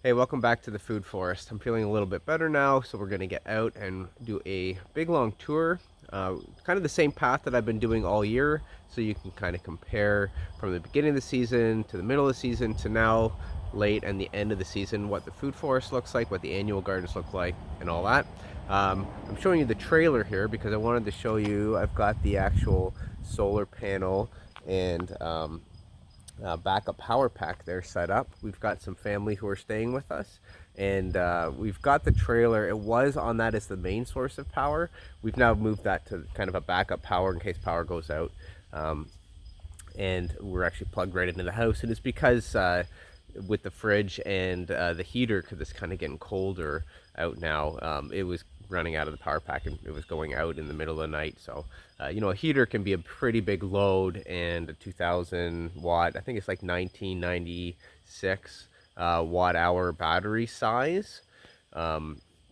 Hey, welcome back to the food forest. I'm feeling a little bit better now, so we're going to get out and do a big long tour. Kind of the same path that I've been doing all year, so you can kind of compare from the beginning of the season to the middle of the season to now, late and the end of the season, what the food forest looks like, what the annual gardens look like, and all that. I'm showing you the trailer here because I wanted to show you I've got the actual solar panel and backup power pack there set up. We've got some family who are staying with us, and we've got the trailer. It was on that as the main source of power. We've now moved that to kind of a backup power in case power goes out, and we're actually plugged right into the house. And it's because with the fridge and the heater, because it's kind of getting colder out now, it was running out of the power pack and it was going out in the middle of the night. So a heater can be a pretty big load, and a 2000 watt, I think it's like 1996 watt hour battery size,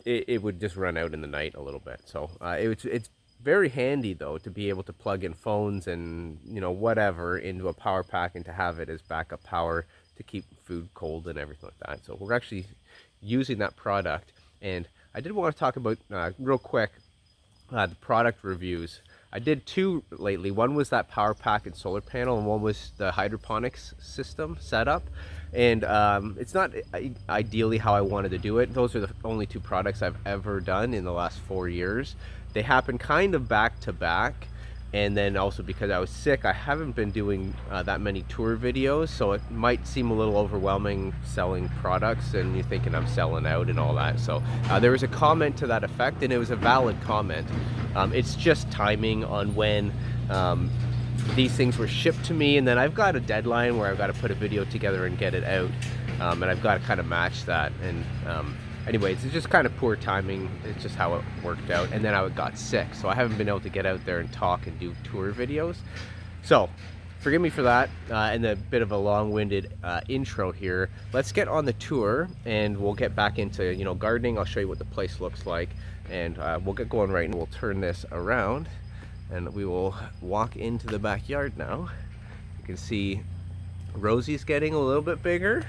it would just run out in the night a little bit. So it's very handy though to be able to plug in phones and whatever into a power pack and to have it as backup power to keep food cold and everything like that. So we're actually using that product. And I did want to talk about real quick the product reviews. I did two lately. One was that power pack and solar panel, and one was the hydroponics system setup. And it's not ideally how I wanted to do it. Those are the only two products I've ever done in the last 4 years. They happen kind of back to back. And then also because I was sick, I haven't been doing that many tour videos, so it might seem a little overwhelming selling products and you're thinking I'm selling out and all that. So there was a comment to that effect, and it was a valid comment. It's just timing on when these things were shipped to me, and then I've got a deadline where I've got to put a video together and get it out, and I've got to kind of match that. And anyways, it's just kind of poor timing. It's just how it worked out. And then I got sick, so I haven't been able to get out there and talk and do tour videos. So forgive me for that, and a bit of a long-winded intro here. Let's get on the tour, and we'll get back into gardening. I'll show you what the place looks like, and we'll get going right, and we'll turn this around, and we will walk into the backyard now. You can see Rosie's getting a little bit bigger.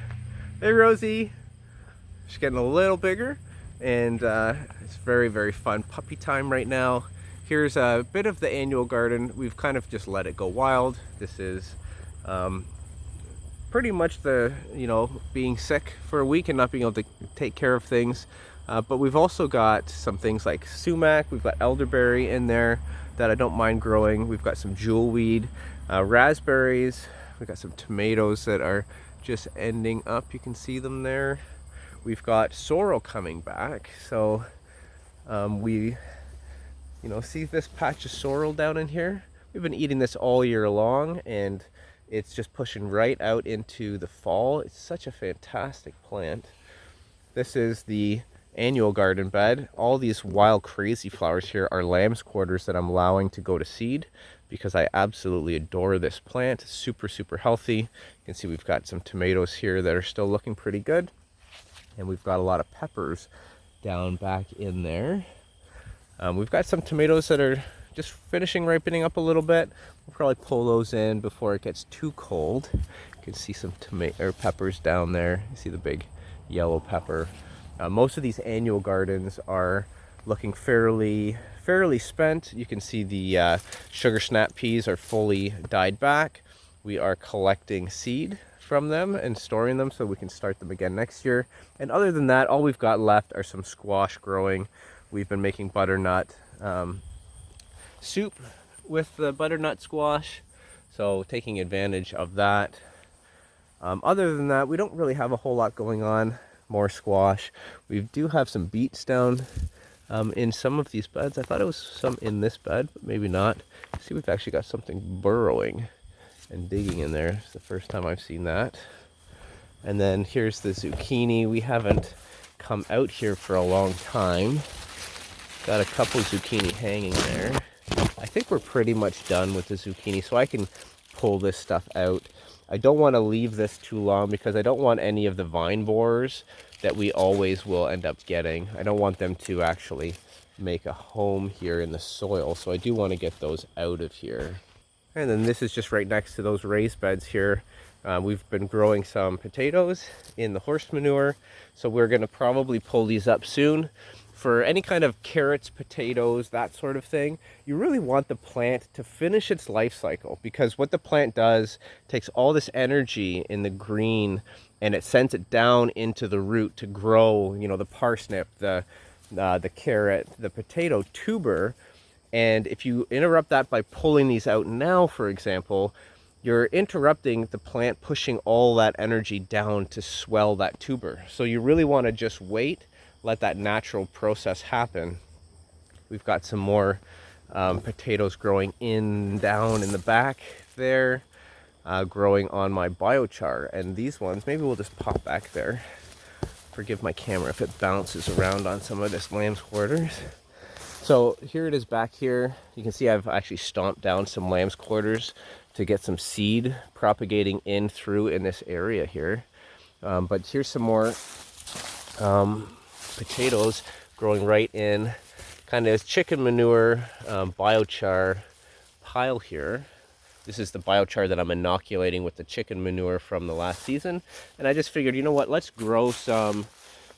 Hey, Rosie. She's getting a little bigger, and it's very, very fun puppy time right now. Here's a bit of the annual garden. We've kind of just let it go wild. This is pretty much the, being sick for a week and not being able to take care of things. But we've also got some things like sumac. We've got elderberry in there that I don't mind growing. We've got some jewelweed, raspberries. We've got some tomatoes that are just ending up. You can see them there. We've got sorrel coming back, so we see this patch of sorrel down in here. We've been eating this all year long, and it's just pushing right out into the fall. It's such a fantastic plant. This is the annual garden bed. All these wild crazy flowers here are lamb's quarters that I'm allowing to go to seed because I absolutely adore this plant. It's super, super healthy. You can see we've got some tomatoes here that are still looking pretty good. And we've got a lot of peppers down back in there. We've got some tomatoes that are just finishing ripening up a little bit. We'll probably pull those in before it gets too cold. You can see some peppers down there. You see the big yellow pepper. Most of these annual gardens are looking fairly spent. You can see the sugar snap peas are fully died back. We are collecting seed from them and storing them so we can start them again next year. And other than that, all we've got left are some squash growing. We've been making butternut soup with the butternut squash, so taking advantage of that. Other than that, we don't really have a whole lot going on. More squash. We do have some beets down in some of these beds. I thought it was some in this bed, but maybe not. See, we've actually got something burrowing and digging in there. It's the first time I've seen that. And then here's the zucchini. We haven't come out here for a long time. Got a couple zucchini hanging there. I think we're pretty much done with the zucchini, so I can pull this stuff out. I don't want to leave this too long because I don't want any of the vine borers that we always will end up getting. I don't want them to actually make a home here in the soil, so I do want to get those out of here. And then this is just right next to those raised beds here. We've been growing some potatoes in the horse manure, so we're going to probably pull these up soon. For any kind of carrots, potatoes, that sort of thing, you really want the plant to finish its life cycle, because what the plant does takes all this energy in the green and it sends it down into the root to grow, you know, the parsnip, the carrot, the potato tuber. And if you interrupt that by pulling these out now, for example, you're interrupting the plant pushing all that energy down to swell that tuber. So you really want to just wait, let that natural process happen. We've got some more potatoes growing down in the back there, growing on my biochar. And these ones, maybe we'll just pop back there. Forgive my camera if it bounces around on some of this lamb's quarters. So here it is back here. You can see I've actually stomped down some lamb's quarters to get some seed propagating in through in this area here. But here's some more potatoes growing right in kind of chicken manure biochar pile here. This is the biochar that I'm inoculating with the chicken manure from the last season. And I just figured, you know what, let's grow some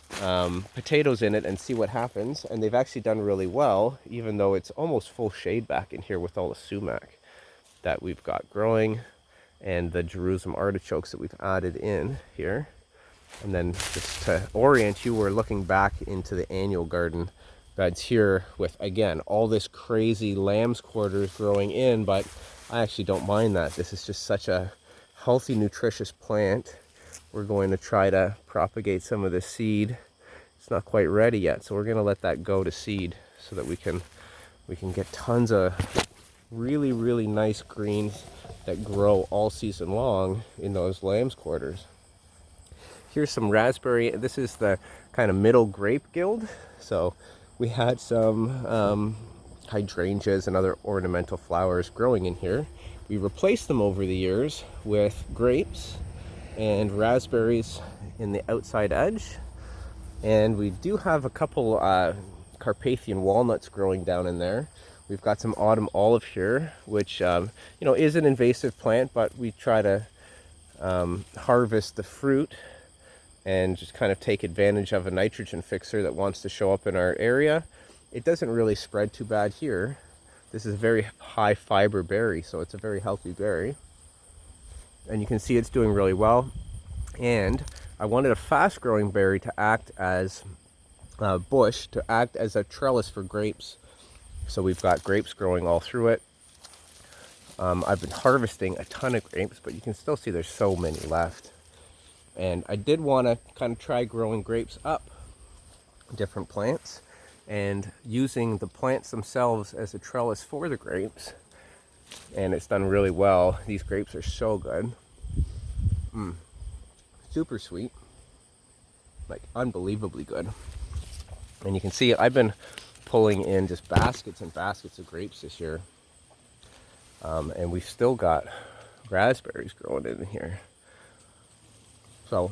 potatoes in it and see what happens. And they've actually done really well, even though it's almost full shade back in here with all the sumac that we've got growing and the Jerusalem artichokes that we've added in here. And then just to orient you, we're looking back into the annual garden beds here with, again, all this crazy lamb's quarters growing in, but I actually don't mind that. This is just such a healthy, nutritious plant. We're going to try to propagate some of the seed. It's not quite ready yet, so we're going to let that go to seed so that we can get tons of really, really nice greens that grow all season long in those lamb's quarters. Here's some raspberry. This is the kind of middle grape guild. So we had some hydrangeas and other ornamental flowers growing in here. We replaced them over the years with grapes and raspberries in the outside edge. And we do have a couple Carpathian walnuts growing down in there. We've got some autumn olive here, which you know, is an invasive plant, but we try to harvest the fruit and just kind of take advantage of a nitrogen fixer that wants to show up in our area. It doesn't really spread too bad here. This is a very high fiber berry, so it's a very healthy berry. And you can see it's doing really well. And I wanted a fast growing berry to act as a bush, to act as a trellis for grapes. So we've got grapes growing all through it. I've been harvesting a ton of grapes, but you can still see there's so many left. And I did want to kind of try growing grapes up, different plants, and using the plants themselves as a trellis for the grapes. And it's done really well. These grapes are so good. Super sweet. Like, unbelievably good. And you can see I've been pulling in just baskets and baskets of grapes this year. And we've still got raspberries growing in here. So,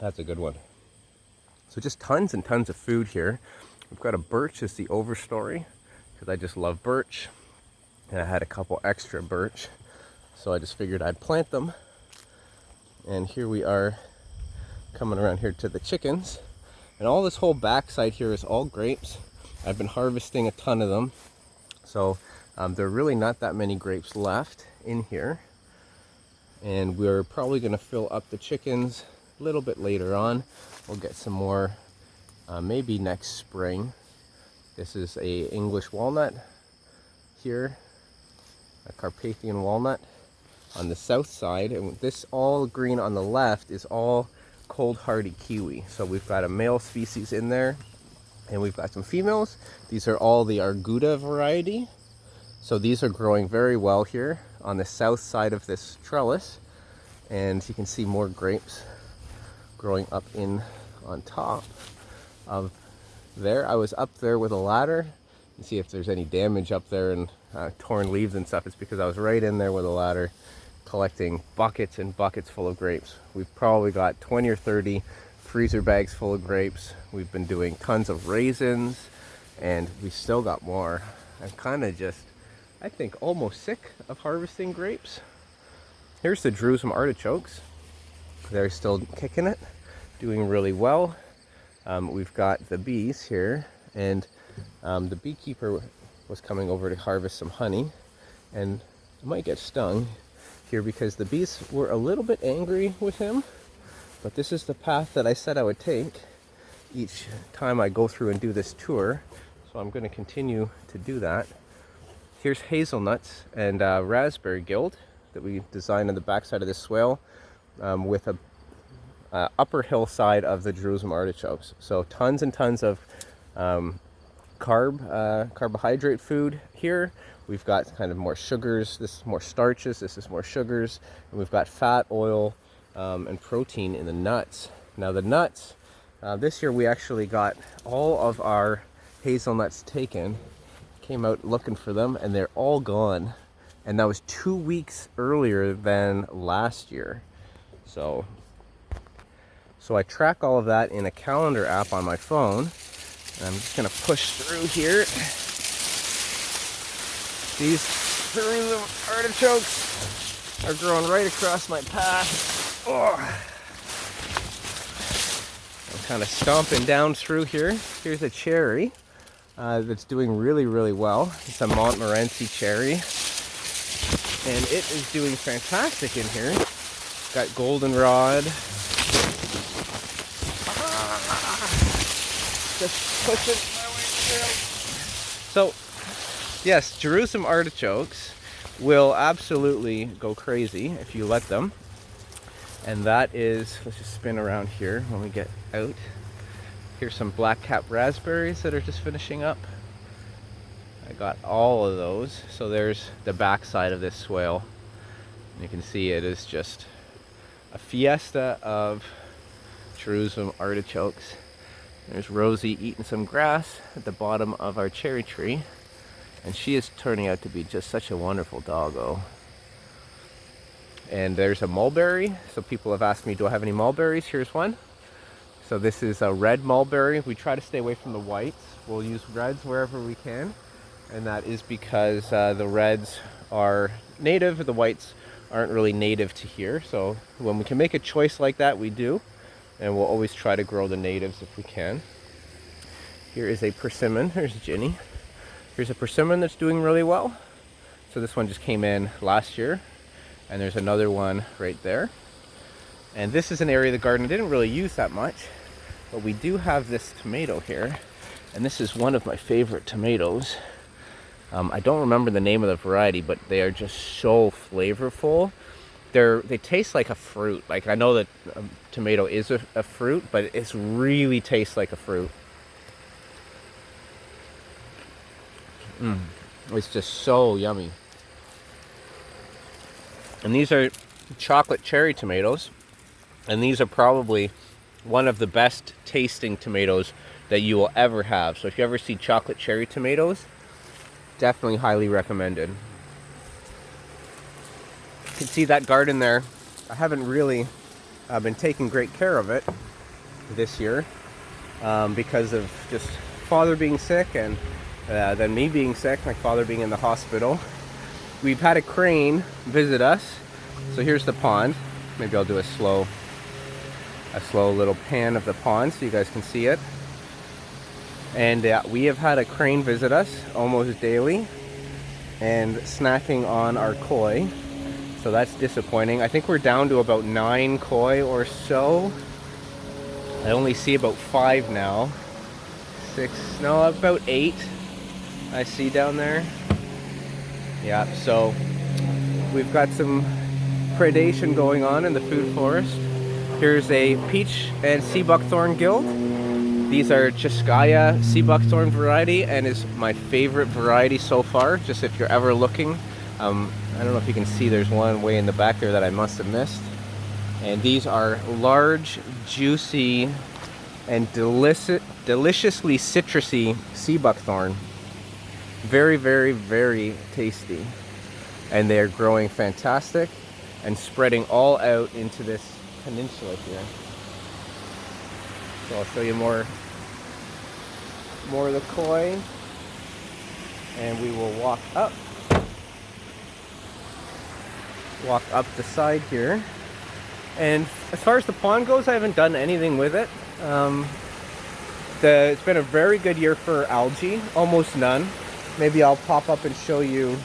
that's a good one. So just tons and tons of food here. We've got a birch as the overstory, because I just love birch. And I had a couple extra birch, so I just figured I'd plant them. And here we are coming around here to the chickens. And all this whole backside here is all grapes. I've been harvesting a ton of them. So there are really not that many grapes left in here. And we're probably going to fill up the chickens a little bit later on. We'll get some more maybe next spring. This is a English walnut here, a Carpathian walnut on the south side. And this all green on the left is all cold hardy kiwi. So we've got a male species in there and we've got some females. These are all the Arguta variety. So these are growing very well here on the south side of this trellis. And you can see more grapes growing up in on top of there. I was up there with a ladder. You see if there's any damage up there and torn leaves and stuff. It's because I was right in there with a ladder collecting buckets and buckets full of grapes. We've probably got 20 or 30 freezer bags full of grapes. We've been doing tons of raisins and we still got more. I'm kind of just, I think, almost sick of harvesting grapes. here's the Jerusalem artichokes. They're still kicking it, doing really well. We've got the bees here, and the beekeeper was coming over to harvest some honey, and I might get stung here because the bees were a little bit angry with him, but this is the path that I said I would take each time I go through and do this tour, so I'm going to continue to do that. Here's hazelnuts and raspberry guild that we designed on the backside of this swale, with a upper hillside of the Jerusalem artichokes. So tons and tons of carbohydrate food here. We've got kind of more sugars. This is more starches. This is more sugars. And we've got fat, oil, and protein in the nuts. Now the nuts, this year we actually got all of our hazelnuts taken. Came out looking for them, and they're all gone. And that was 2 weeks earlier than last year. So I track all of that in a calendar app on my phone. And I'm just gonna push through here. These Perennial artichokes are growing right across my path. Oh. I'm kind of stomping down through here. Here's a cherry that's doing really, really well. It's a Montmorency cherry, and it is doing fantastic in here. Got goldenrod. Just pushing my way through. So, yes, Jerusalem artichokes will absolutely go crazy if you let them. And that is, let's just spin around here when we get out. Here's some black cap raspberries that are just finishing up. I got all of those. So there's the back side of this swale. You can see it is just a fiesta of Jerusalem artichokes. There's Rosie eating some grass at the bottom of our cherry tree. And she is turning out to be just such a wonderful doggo. And there's a mulberry. So people have asked me, do I have any mulberries? Here's one. So this is a red mulberry. We try to stay away from the whites. We'll use reds wherever we can. And that is because the reds are native. The whites aren't really native to here. So when we can make a choice like that, we do. And we'll always try to grow the natives if we can. Here is a persimmon. There's Ginny. Here's a persimmon that's doing really well. So this one just came in last year. And there's another one right there. And this is an area of the garden I didn't really use that much. But we do have this tomato here. And this is one of my favorite tomatoes. I don't remember the name of the variety, but they are just so flavorful. They taste like a fruit. Like, I know that tomato is a fruit, but it really tastes like a fruit. It's just so yummy. And these are chocolate cherry tomatoes. And these are probably one of the best tasting tomatoes that you will ever have. So if you ever see chocolate cherry tomatoes, definitely highly recommended. You can see that garden there. I haven't really been taking great care of it this year because of just father being sick and then me being sick, my father being in the hospital. We've had a crane visit us. So here's the pond. Maybe I'll do a slow little pan of the pond so you guys can see it. And we have had a crane visit us almost daily and snacking on our koi. So that's disappointing. I think we're down to about 9 koi or so. I only see about 5 now. 6, no, about 8 I see down there. Yeah, so we've got some predation going on in the food forest. Here's a peach and sea buckthorn guild. These are Chiskaya sea buckthorn variety and is my favorite variety so far. Just if you're ever looking. I don't know if you can see, there's one way in the back there that I must have missed. And these are large, juicy, and deliciously citrusy sea buckthorn. Very, very, very tasty. And they're growing fantastic and spreading all out into this peninsula here. So I'll show you more of the koi. And we will walk up. walk up the side here. And as far as the pond goes, I haven't done anything with it. It's been a very good year for algae, almost none. Maybe I'll pop up and show you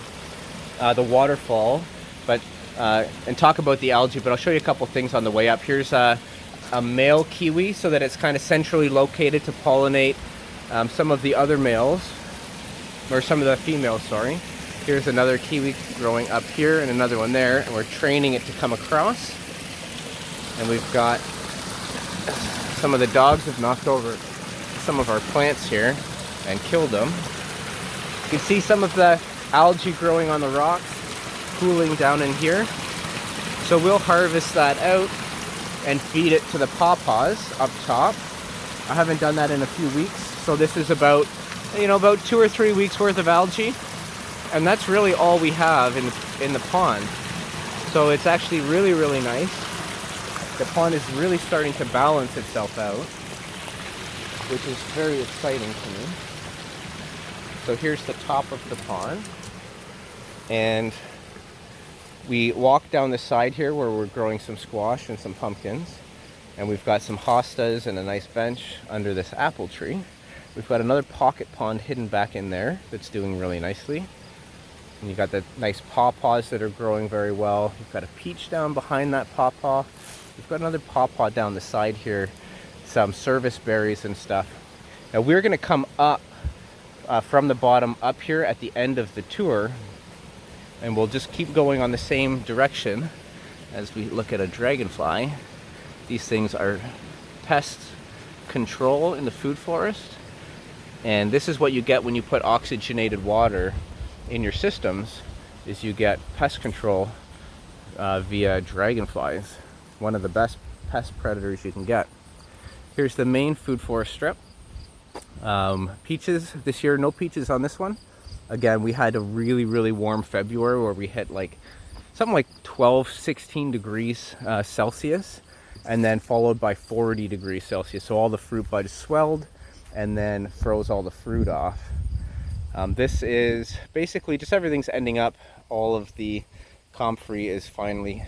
the waterfall, but and talk about the algae, but I'll show you a couple things on the way up. Here's a male kiwi, so that it's kind of centrally located to pollinate some of the other males, or some of the females, sorry. Here's another kiwi growing up here and another one there, and we're training it to come across. And we've got some of the dogs have knocked over some of our plants here and killed them. You can see some of the algae growing on the rocks, cooling down in here. So we'll harvest that out and feed it to the pawpaws up top. I haven't done that in a few weeks, so this is about 2 or 3 weeks worth of algae, and that's really all we have in the pond. So it's actually really, really nice. The pond is really starting to balance itself out, which is very exciting to me. So here's the top of the pond, and we walk down the side here where we're growing some squash and some pumpkins, and we've got some hostas and a nice bench under this apple tree. We've got another pocket pond hidden back in there that's doing really nicely. And you've got the nice pawpaws that are growing very well. You've got a peach down behind that pawpaw. We've got another pawpaw down the side here, some service berries and stuff. Now we're going to come up from the bottom up here at the end of the tour, and we'll just keep going on the same direction as we look at a dragonfly. These things are pest control in the food forest, and this is what you get when you put oxygenated water in your systems, is you get pest control via dragonflies. One of the best pest predators you can get. Here's the main food forest strip. Peaches this year, no peaches on this one. Again, we had a really, really warm February where we hit something like 12-16 degrees Celsius, and then followed by 40 degrees Celsius. So all the fruit buds swelled and then froze all the fruit off. This is basically just everything's ending up. All of the comfrey is finally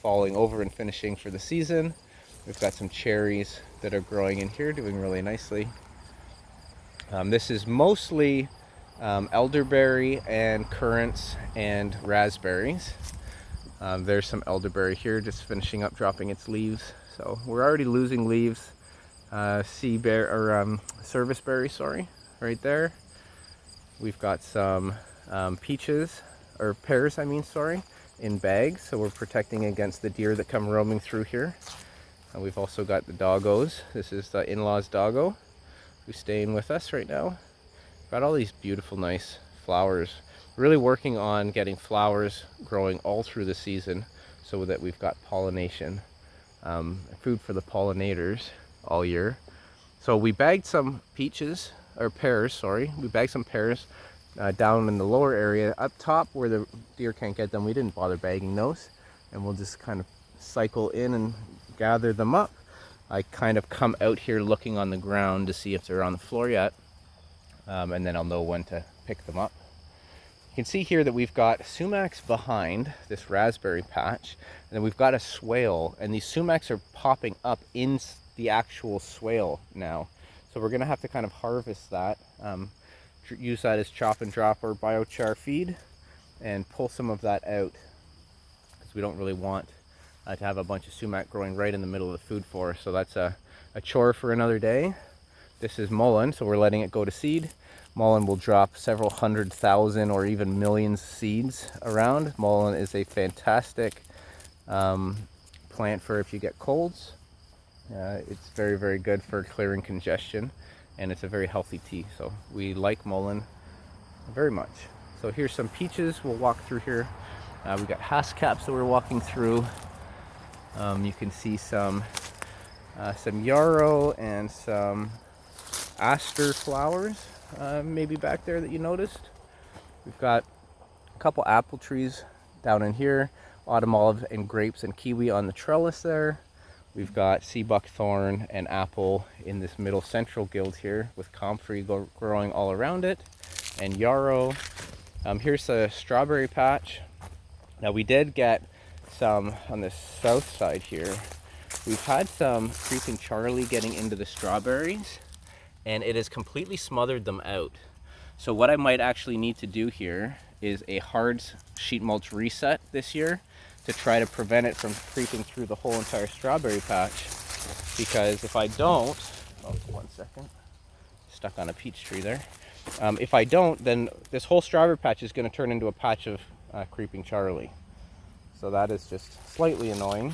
falling over and finishing for the season. We've got some cherries that are growing in here, doing really nicely. This is mostly elderberry and currants and raspberries. There's some elderberry here just finishing up dropping its leaves. So we're already losing leaves. Service berry, sorry, right there. We've got some peaches, or pears, sorry, in bags. So we're protecting against the deer that come roaming through here. And we've also got the doggos. This is the in-laws doggo who's staying with us right now. Got all these beautiful, nice flowers. Really working on getting flowers growing all through the season so that we've got pollination, food for the pollinators all year. So we bagged some peaches, or pears, sorry. We bagged some pears down in the lower area. Up top where the deer can't get them, we didn't bother bagging those. And we'll just kind of cycle in and gather them up. I kind of come out here looking on the ground to see if they're on the floor yet. And then I'll know when to pick them up. You can see here that we've got sumacs behind this raspberry patch, and then we've got a swale, and these sumacs are popping up in the actual swale now. So we're gonna have to kind of harvest that, use that as chop and drop or biochar feed, and pull some of that out, because we don't really want to have a bunch of sumac growing right in the middle of the food forest. So that's a chore for another day. This is mullein, so we're letting it go to seed. Mullein will drop several 100,000 or even millions of seeds around. Mullein is a fantastic plant for if you get colds. It's very, very good for clearing congestion, and it's a very healthy tea. So we like mullein very much. So here's some peaches. We'll walk through here. We've got haskaps that we're walking through. You can see some yarrow and some aster flowers maybe back there that you noticed. We've got a couple apple trees down in here, autumn olive and grapes and kiwi on the trellis there. We've got sea buckthorn and apple in this middle central guild here with comfrey growing all around it, and yarrow. Here's a strawberry patch. Now we did get some on the south side here. We've had some creeping Charlie getting into the strawberries, and it has completely smothered them out. So what I might actually need to do here is a hard sheet mulch reset this year to try to prevent it from creeping through the whole entire strawberry patch. Because if I don't, oh, 1 second, stuck on a peach tree there. If I don't, then this whole strawberry patch is going to turn into a patch of creeping Charlie. So that is just slightly annoying.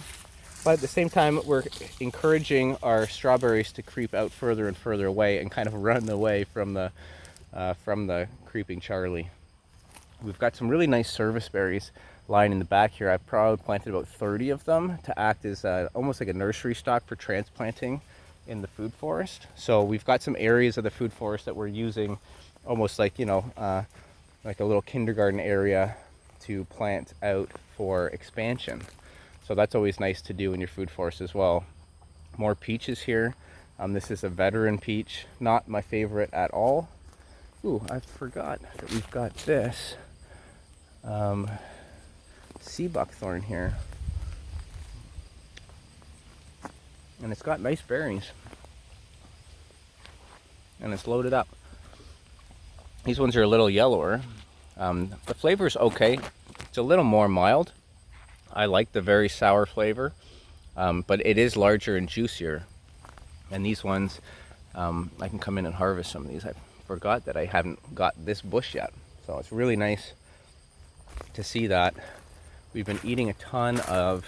But at the same time, we're encouraging our strawberries to creep out further and further away and kind of run away from the creeping Charlie. We've got some really nice service berries lying in the back here. I've probably planted about 30 of them to act as almost like a nursery stock for transplanting in the food forest. So we've got some areas of the food forest that we're using almost like, you know, like a little kindergarten area to plant out for expansion. So that's always nice to do in your food forest as well. More peaches here. This is a veteran peach, not my favorite at all. Ooh, I forgot that we've got this sea buckthorn here. And it's got nice berries. And it's loaded up. These ones are a little yellower. The flavor is okay. It's a little more mild. I like the very sour flavor, but it is larger and juicier. And these ones, I can come in and harvest some of these. I forgot that I haven't got this bush yet. So it's really nice to see that. We've been eating a ton of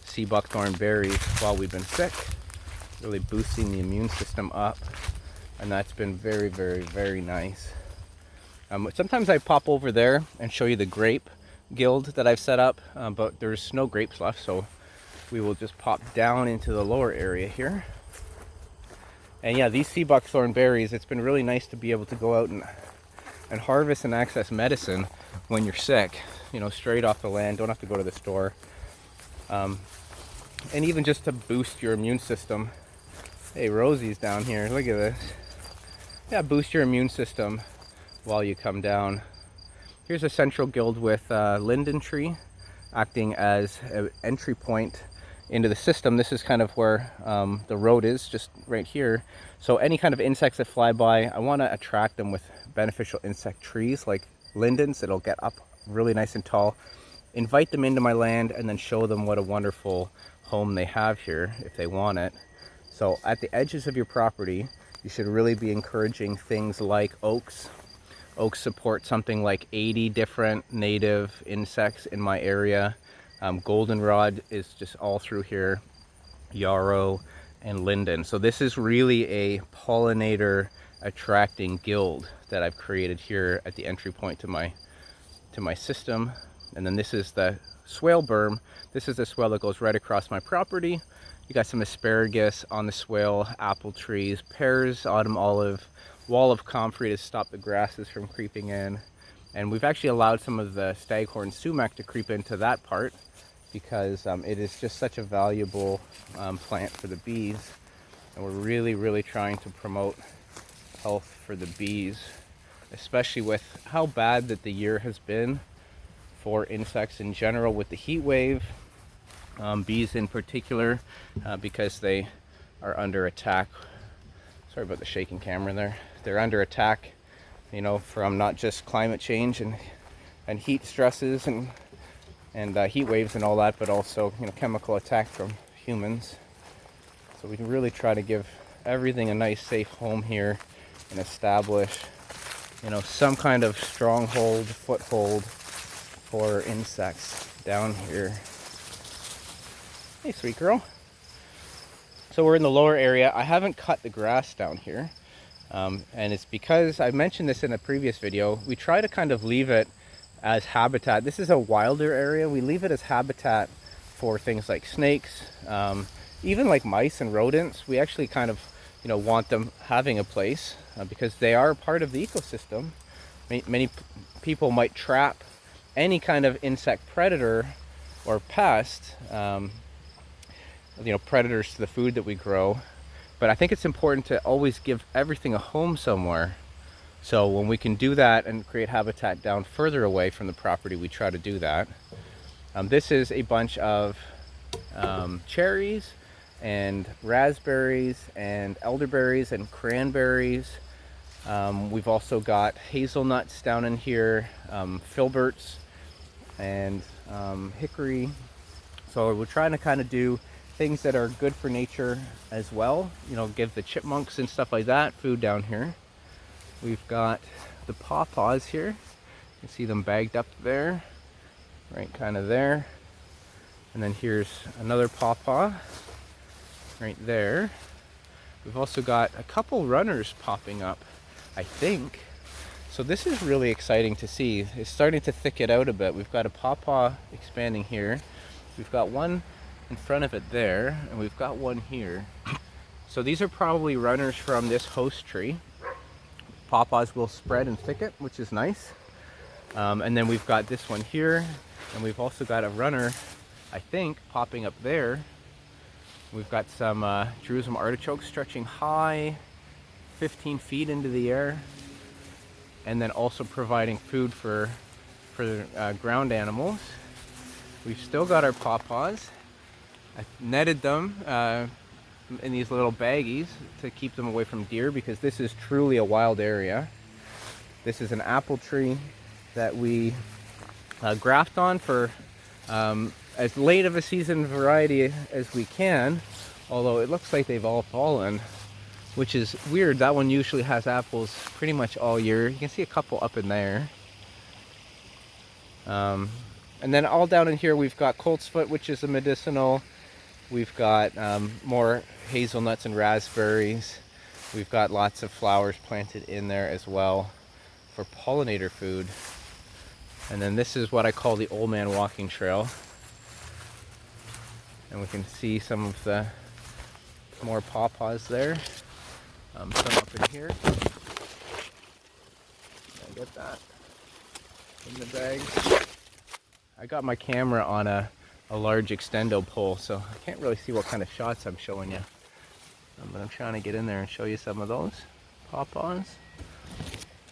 sea buckthorn berries while we've been sick, really boosting the immune system up. And that's been very, very, very nice. Sometimes I pop over there and show you the grape guild that I've set up, but there's no grapes left, so we will just pop down into the lower area here. And yeah, these sea buckthorn berries, it's been really nice to be able to go out and harvest and access medicine when you're sick, you know, straight off the land, don't have to go to the store. And even just to boost your immune system. Hey, Rosie's down here, look at this. Yeah, boost your immune system while you come down. Here's a central guild with linden tree acting as an entry point into the system. This is kind of where the road is, just right here. So any kind of insects that fly by, I want to attract them with beneficial insect trees like lindens that'll get up really nice and tall. Invite them into my land and then show them what a wonderful home they have here if they want it. So at the edges of your property, you should really be encouraging things like oaks. Oaks support something like 80 different native insects in my area. Goldenrod is just all through here, yarrow and linden. So this is really a pollinator attracting guild that I've created here at the entry point to my system. And then this is the swale berm. This is the swale that goes right across my property. You got some asparagus on the swale, apple trees, pears, autumn olive, wall of comfrey to stop the grasses from creeping in. And we've actually allowed some of the staghorn sumac to creep into that part because it is just such a valuable plant for the bees. And we're really, really trying to promote health for the bees, especially with how bad that the year has been for insects in general with the heat wave, bees in particular, because they are under attack. Sorry about the shaking camera there. They're under attack, you know, from not just climate change and heat stresses and heat waves and all that, but also, you know, chemical attack from humans. So we can really try to give everything a nice safe home here and establish, you know, some kind of stronghold, foothold for insects down here. Hey, sweet girl. So we're in the lower area. I haven't cut the grass down here. And it's because I mentioned this in a previous video. We try to kind of leave it as habitat. This is a wilder area. We leave it as habitat for things like snakes, even like mice and rodents. We actually kind of, you know, want them having a place because they are part of the ecosystem. Many people might trap any kind of insect predator or pest, you know, predators to the food that we grow. But I think it's important to always give everything a home somewhere. So when we can do that and create habitat down further away from the property, we try to do that. This is a bunch of cherries and raspberries and elderberries and cranberries. We've also got hazelnuts down in here, filberts and hickory. So we're trying to kind of do things that are good for nature as well, you know, give the chipmunks and stuff like that food down here. We've got the pawpaws here. You can see them bagged up there, right kind of there. And then here's another pawpaw right there. We've also got a couple runners popping up, I think. So this is really exciting to see. It's starting to thicken out a bit. We've got a pawpaw expanding here. We've got one in front of it there, and we've got one here. So these are probably runners from this host tree. Pawpaws will spread and thicken, which is nice. And then we've got this one here, and we've also got a runner, I think, popping up there. We've got some Jerusalem artichokes stretching high, 15 feet into the air, and then also providing food for ground animals. We've still got our pawpaws. I netted them in these little baggies to keep them away from deer, because this is truly a wild area. This is an apple tree that we graft on for as late of a season variety as we can, although it looks like they've all fallen, which is weird. That one usually has apples pretty much all year. You can see a couple up in there. And then all down in here we've got coltsfoot, which is a medicinal. We've got more hazelnuts and raspberries. We've got lots of flowers planted in there as well for pollinator food. And then this is what I call the old man walking trail. And we can see some of the more pawpaws there. Some up in here. I get that in the bag. I got my camera on a large extendo pole, so I can't really see what kind of shots I'm showing you. But I'm trying to get in there and show you some of those pawpaws.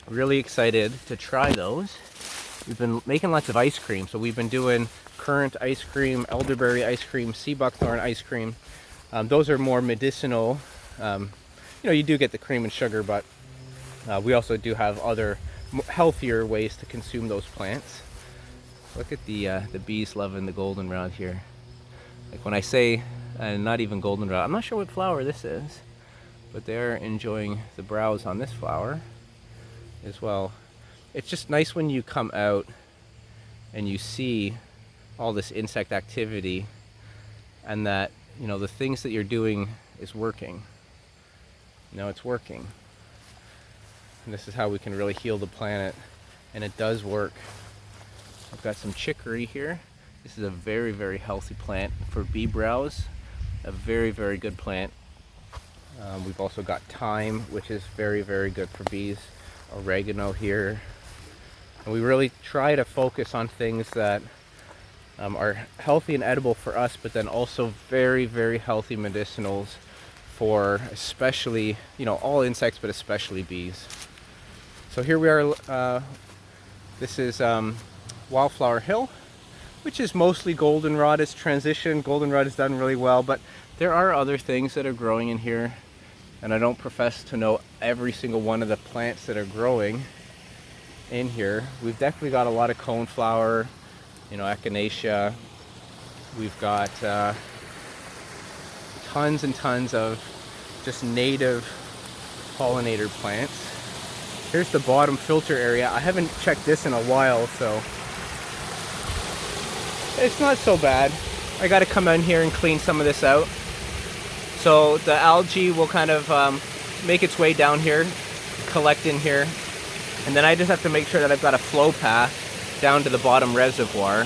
Really excited to try those. We've been making lots of ice cream, so we've been doing currant ice cream, elderberry ice cream, sea buckthorn ice cream. Those are more medicinal. You know, you do get the cream and sugar, but we also do have other healthier ways to consume those plants. Look at the bees loving the goldenrod here. Like when I say not even goldenrod, I'm not sure what flower this is, but they're enjoying the browse on this flower as well. It's just nice when you come out and you see all this insect activity, and that, you know, the things that you're doing is working. You know, it's working. And this is how we can really heal the planet, and it does work. I've got some chicory here. This is a very, very healthy plant for bee browse. A very, very good plant. We've also got thyme, which is very, very good for bees. Oregano here. And we really try to focus on things that are healthy and edible for us, but then also very, very healthy medicinals for especially, you know, all insects, but especially bees. So here we are. This is Wildflower Hill, which is mostly goldenrod. It's transitioned. Goldenrod is done really well, but there are other things that are growing in here, and I don't profess to know every single one of the plants that are growing in here. We've definitely got a lot of coneflower, you know, echinacea. We've got tons and tons of just native pollinator plants. Here's the bottom filter area. I haven't checked this in a while, so it's not so bad. I got to come in here and clean some of this out. So the algae will kind of make its way down here, collect in here, and then I just have to make sure that I've got a flow path down to the bottom reservoir.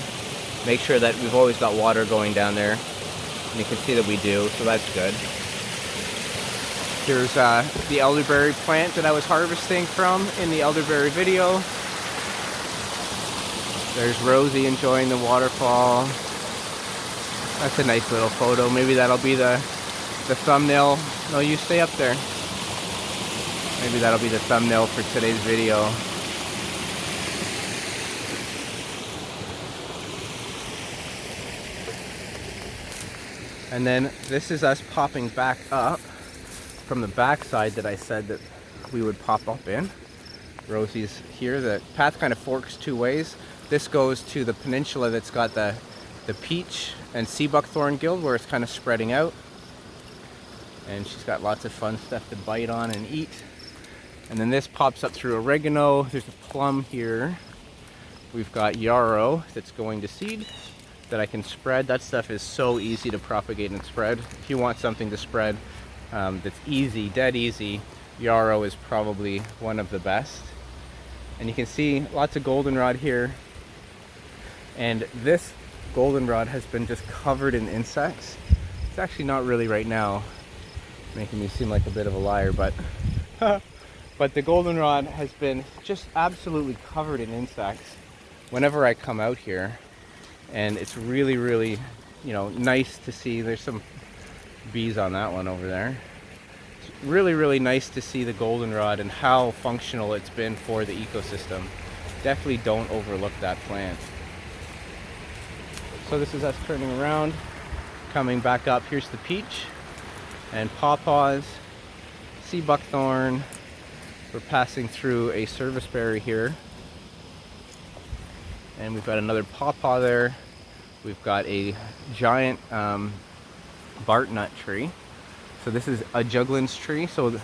Make sure that we've always got water going down there. And you can see that we do, so that's good. Here's the elderberry plant that I was harvesting from in the elderberry video. There's Rosie enjoying the waterfall. That's a nice little photo. Maybe that'll be the thumbnail. No, you stay up there. Maybe that'll be the thumbnail for today's video. And then this is us popping back up from the back side that I said that we would pop up in. Rosie's here. The path kind of forks two ways. This goes to the peninsula that's got the peach and sea buckthorn guild, where it's kind of spreading out. And she's got lots of fun stuff to bite on and eat. And then this pops up through oregano. There's a plum here. We've got yarrow that's going to seed that I can spread. That stuff is so easy to propagate and spread. If you want something to spread that's easy, dead easy, yarrow is probably one of the best. And you can see lots of goldenrod here. And this goldenrod has been just covered in insects. It's actually not really right now, making me seem like a bit of a liar, but but the goldenrod has been just absolutely covered in insects whenever I come out here. And it's really, really, you know, nice to see. There's some bees on that one over there. It's really, really nice to see the goldenrod and how functional it's been for the ecosystem. Definitely don't overlook that plant. So this is us turning around, coming back up. Here's the peach and pawpaws, sea buckthorn. We're passing through a serviceberry here. And we've got another pawpaw there. We've got a giant bartnut tree. So this is a juglans tree. So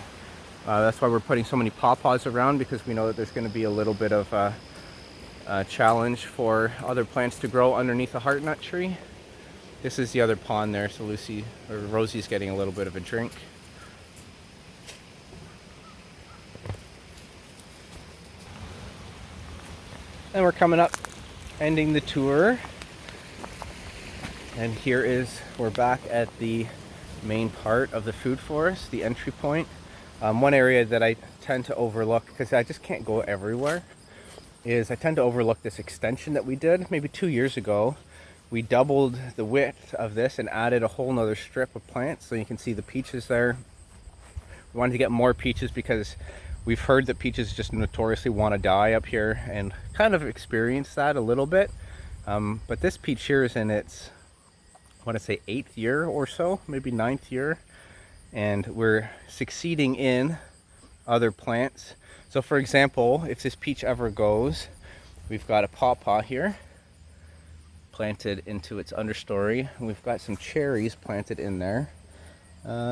that's why we're putting so many pawpaws around, because we know that there's going to be a little bit of a challenge for other plants to grow underneath a heartnut tree. This is the other pond there. So Rosie's getting a little bit of a drink. And we're coming up, ending the tour. And we're back at the main part of the food forest, the entry point. One area that I tend to overlook, because I just can't go everywhere, is I tend to overlook this extension that we did maybe 2 years ago. We doubled the width of this and added a whole nother strip of plants. So you can see the peaches there. We wanted to get more peaches because we've heard that peaches just notoriously want to die up here, and kind of experienced that a little bit. But this peach here is in its, I want to say 8th year or so, maybe 9th year. And we're succeeding in other plants. So for example, if this peach ever goes, we've got a pawpaw here planted into its understory. We've got some cherries planted in there.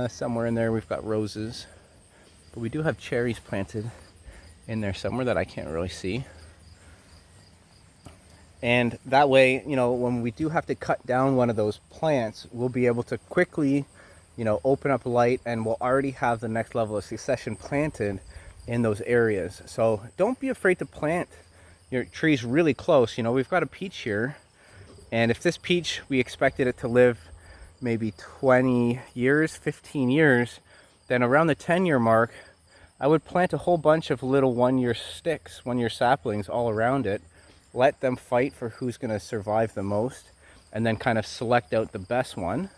Somewhere in there we've got roses. But we do have cherries planted in there somewhere that I can't really see. And that way, you know, when we do have to cut down one of those plants, we'll be able to quickly, you know, open up light, and we'll already have the next level of succession planted in those areas. So don't be afraid to plant your trees really close. You know, we've got a peach here, and if this peach, we expected it to live maybe 20 years, 15 years, then around the 10-year mark, I would plant a whole bunch of little 1-year sticks, 1-year saplings all around it. Let them fight for who's going to survive the most, and then kind of select out the best one.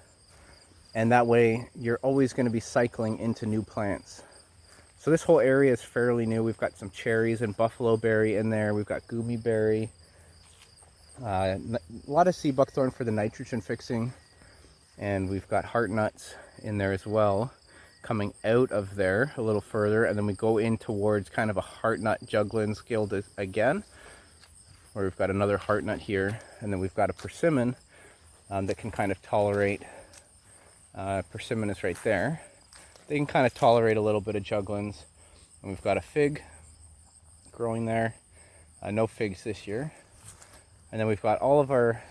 And that way, you're always going to be cycling into new plants. So this whole area is fairly new. We've got some cherries and buffalo berry in there. We've got goomy berry. A lot of sea buckthorn for the nitrogen fixing. And we've got heart nuts in there as well, coming out of there a little further. And then we go in towards kind of a heart nut juglans guild again, where we've got another heart nut here. And then we've got a persimmon that can kind of tolerate, persimmon is right there. They can kind of tolerate a little bit of juglans. And we've got a fig growing there. No figs this year. And then we've got all of our,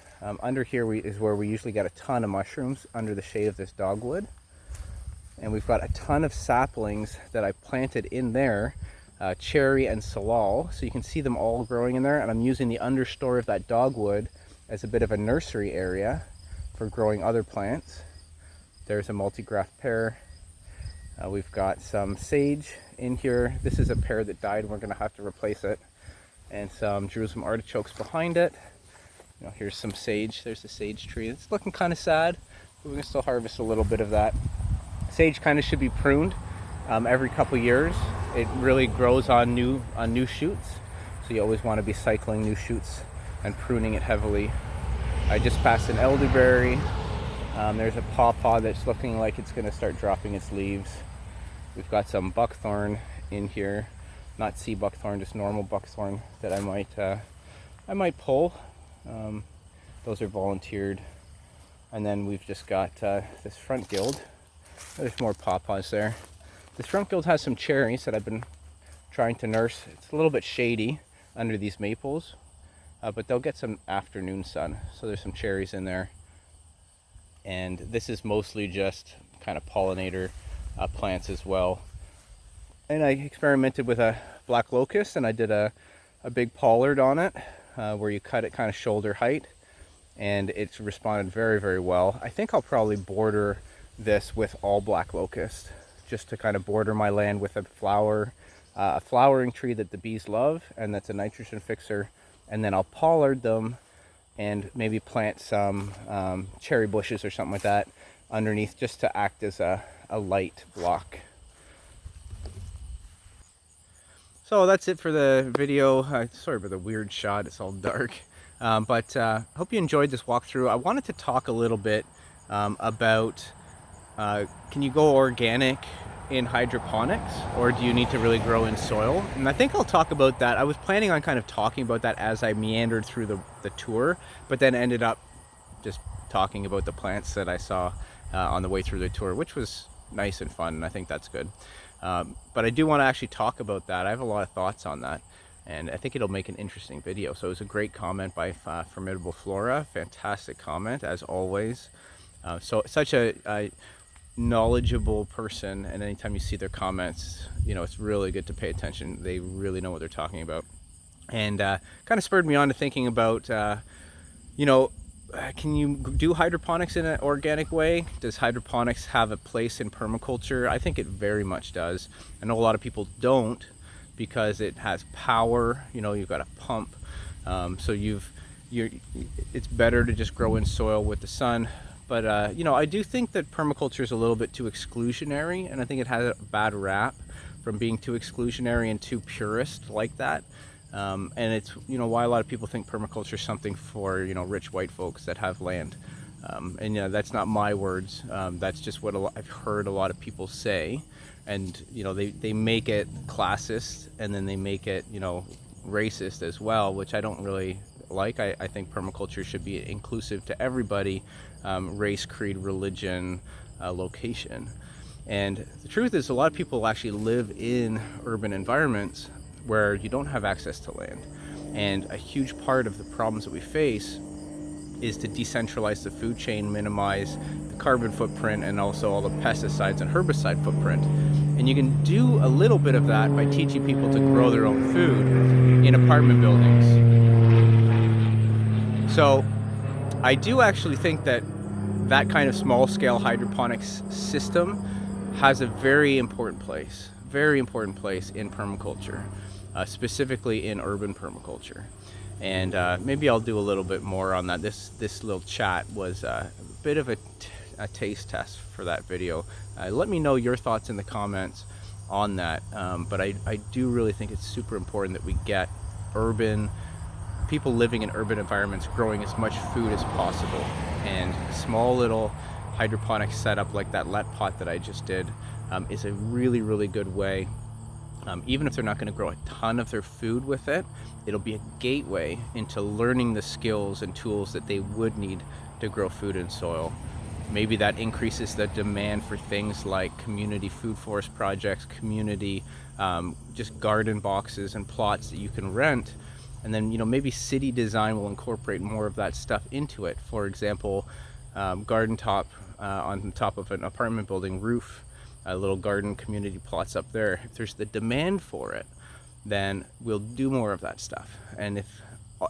under here is where we usually get a ton of mushrooms, under the shade of this dogwood. And we've got a ton of saplings that I planted in there, cherry and salal. So you can see them all growing in there. And I'm using the understory of that dogwood as a bit of a nursery area for growing other plants. There's a multi-graft pear. We've got some sage in here. This is a pear that died, and we're going to have to replace it. And some Jerusalem artichokes behind it. You know, here's some sage. There's the sage tree. It's looking kind of sad, but we can still harvest a little bit of that. Sage kind of should be pruned every couple years. It really grows on new shoots, so you always want to be cycling new shoots and pruning it heavily. I just passed an elderberry. There's a pawpaw that's looking like it's going to start dropping its leaves. We've got some buckthorn in here, not sea buckthorn, just normal buckthorn that I might pull. Those are volunteered. And then we've just got this front guild. There's more pawpaws there. This front guild has some cherries that I've been trying to nurse. It's a little bit shady under these maples, but they'll get some afternoon sun. So there's some cherries in there. And this is mostly just kind of pollinator plants as well. And I experimented with a black locust, and I did a big pollard on it, where you cut it kind of shoulder height, and it's responded very, very well. I think I'll probably border this with all black locust, just to kind of border my land with a flowering tree that the bees love, and that's a nitrogen fixer. And then I'll pollard them and maybe plant some cherry bushes or something like that underneath, just to act as a light block. So that's it for the video. Sorry about the weird shot, it's all dark. But hope you enjoyed this walkthrough. I wanted to talk a little bit about can you go organic in hydroponics, or do you need to really grow in soil? And I think I'll talk about that. I was planning on kind of talking about that as I meandered through the tour, but then ended up just talking about the plants that I saw on the way through the tour, which was nice and fun, and I think that's good. But I do want to actually talk about that. I have a lot of thoughts on that, and I think it'll make an interesting video. So it was a great comment by Formidable Flora. Fantastic comment, as always. So such a knowledgeable person, and anytime you see their comments, you know, it's really good to pay attention. They really know what they're talking about. And kind of spurred me on to thinking about, you know, can you do hydroponics in an organic way? Does hydroponics have a place in permaculture? I think it very much does. I know a lot of people don't, because it has power. You know, you've got a pump, so it's better to just grow in soil with the sun. But you know, I do think that permaculture is a little bit too exclusionary, and I think it has a bad rap from being too exclusionary and too purist like that. And it's, you know, why a lot of people think permaculture is something for, you know, rich white folks that have land. And you know, that's not my words. That's just what I've heard a lot of people say. And you know, they make it classist, and then they make it, you know, racist as well, which I don't really like. I think permaculture should be inclusive to everybody, race, creed, religion, location. And the truth is, a lot of people actually live in urban environments where you don't have access to land. And a huge part of the problems that we face is to decentralize the food chain, minimize the carbon footprint, and also all the pesticides and herbicide footprint. And you can do a little bit of that by teaching people to grow their own food in apartment buildings. So I do actually think that that kind of small-scale hydroponics system has a very important place in permaculture, specifically in urban permaculture. And maybe I'll do a little bit more on that. This little chat was a bit of a taste test for that video. Let me know your thoughts in the comments on that. But I do really think it's super important that we get people living in urban environments growing as much food as possible. And small little hydroponic setup like that let pot that I just did is a really, really good way. Even if they're not going to grow a ton of their food with it, it'll be a gateway into learning the skills and tools that they would need to grow food in soil. Maybe that increases the demand for things like community food forest projects, community just garden boxes and plots that you can rent. And then, you know, maybe city design will incorporate more of that stuff into it. For example, garden top on top of an apartment building roof, little garden community plots up there. If there's the demand for it, then we'll do more of that stuff. And if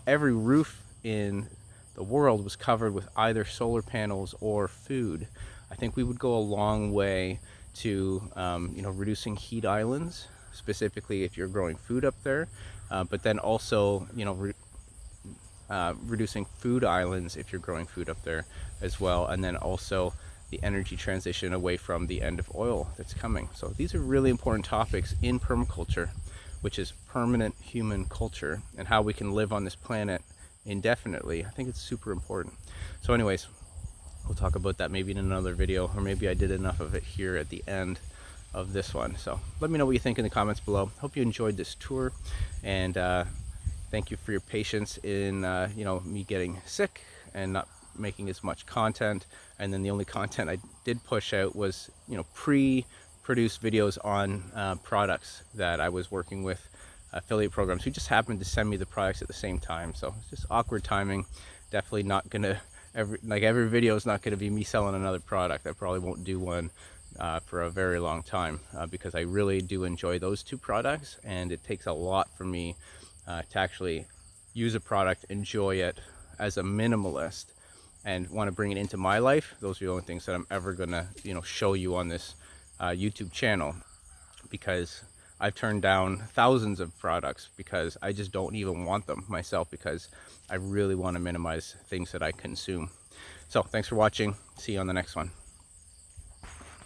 every roof in the world was covered with either solar panels or food, I think we would go a long way to you know, reducing heat islands, specifically if you're growing food up there, but then also, you know, reducing food islands if you're growing food up there as well, and then also the energy transition away from the end of oil that's coming. So these are really important topics in permaculture, which is permanent human culture, and how we can live on this planet indefinitely. I think it's super important. So anyways, we'll talk about that maybe in another video, or maybe I did enough of it here at the end of this one. So let me know what you think in the comments below. Hope you enjoyed this tour, and thank you for your patience in me getting sick and not making as much content. And then the only content I did push out was pre-produced videos on products that I was working with, affiliate programs who just happened to send me the products at the same time. So it's just awkward timing. Definitely not gonna every video is not gonna be me selling another product. I probably won't do one for a very long time, because I really do enjoy those two products, and it takes a lot for me to actually use a product, enjoy it as a minimalist, and want to bring it into my life. Those are the only things that I'm ever gonna show you on this YouTube channel, because I've turned down thousands of products because I just don't even want them myself, because I really want to minimize things that I consume. So thanks for watching. See you on the next one.